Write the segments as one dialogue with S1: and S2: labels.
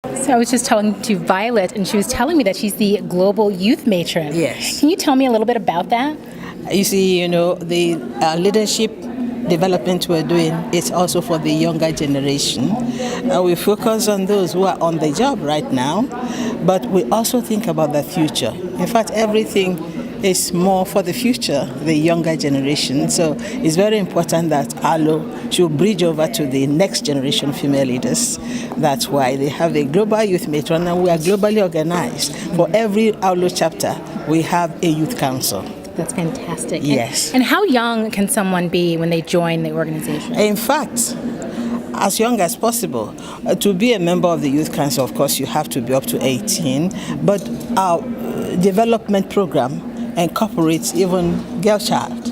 S1: So I was just talking to Violet, and she was telling me that she's the global youth matron.
S2: Yes.
S1: Can you tell me a little bit about that?
S2: You see, the leadership development we're doing is also for the younger generation. We focus on those who are on the job right now, but we also think about the future. In fact, everything is more for the future, the younger generation. So it's very important that AWLO should bridge over to the next generation female leaders. That's why they have a global youth matron, and we are globally organized. For every AWLO chapter, we have a youth council.
S1: That's fantastic.
S2: Yes.
S1: And how young can someone be when they join the organization?
S2: In fact, as young as possible. To be a member of the Youth Council, of course, you have to be up to 18, but our development program incorporates even girl child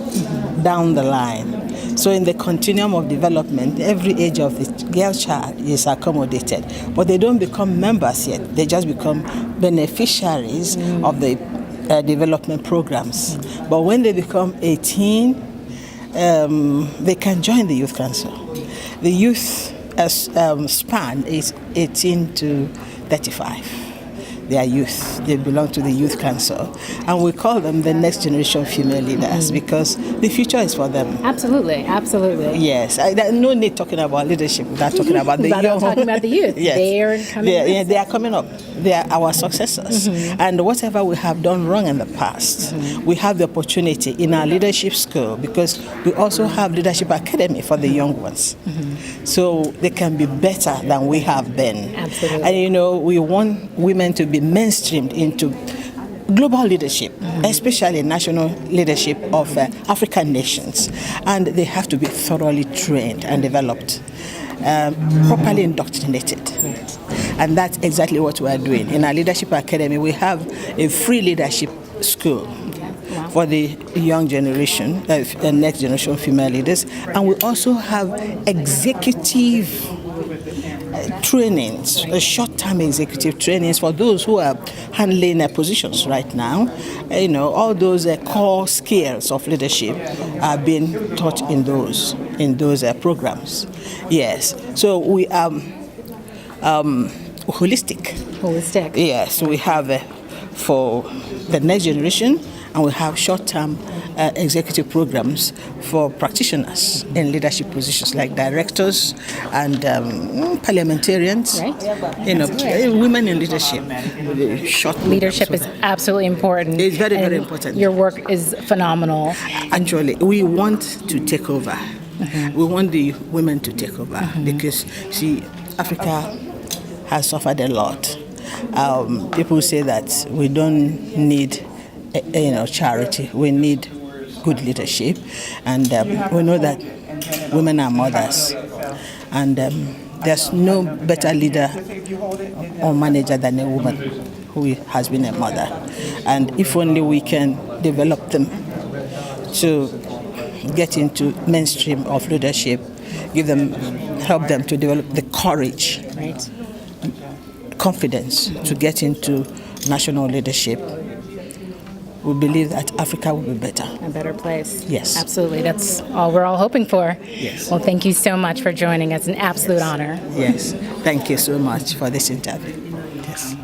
S2: down the line. So in the continuum of development, every age of the girl child is accommodated, but they don't become members yet. They just become beneficiaries of the development programs. But when they become 18, they can join the Youth Council. The youth span is 18 to 35. They are youth. They belong to the Youth Council. And we call them the next generation female leaders because the future is for them.
S1: Absolutely, absolutely.
S2: Yes. No need talking about leadership without talking about the young.
S1: Talking about the youth.
S2: Yes. They are coming up. They are our successors. And whatever we have done wrong in the past, we have the opportunity in our leadership school because we also have leadership academy for the young ones. So they can be better than we have been.
S1: Absolutely.
S2: And we want women to be mainstreamed into global leadership, especially national leadership of African nations. And they have to be thoroughly trained and developed, properly indoctrinated.
S1: Right.
S2: And that's exactly what we are doing. In our Leadership Academy, we have a free leadership school for the young generation, the next generation female leaders. And we also have executive trainings, short-term executive trainings for those who are handling positions right now. All those core skills of leadership are being taught in those programs. Yes. So we are holistic.
S1: Holistic.
S2: Yes, we have for the next generation, and we have short-term executive programs for practitioners in leadership positions like directors and parliamentarians.
S1: Right.
S2: Women in leadership.
S1: Leadership is absolutely important.
S2: It's very, very important.
S1: Your work is phenomenal.
S2: Actually, we want to take over. We want the women to take over because, see, Africa has suffered a lot. People say that we don't need charity. We need good leadership, and we know that women are mothers, and there's no better leader or manager than a woman who has been a mother. And if only we can develop them to get into mainstream of leadership, help them to develop the courage,
S1: Right.
S2: confidence to get into national leadership, we believe that Africa will be better.
S1: A better place.
S2: Yes.
S1: Absolutely. That's all we're all hoping for.
S2: Yes.
S1: Well, thank you so much for joining us. An absolute honor.
S2: Yes. Thank you so much for this interview. Yes.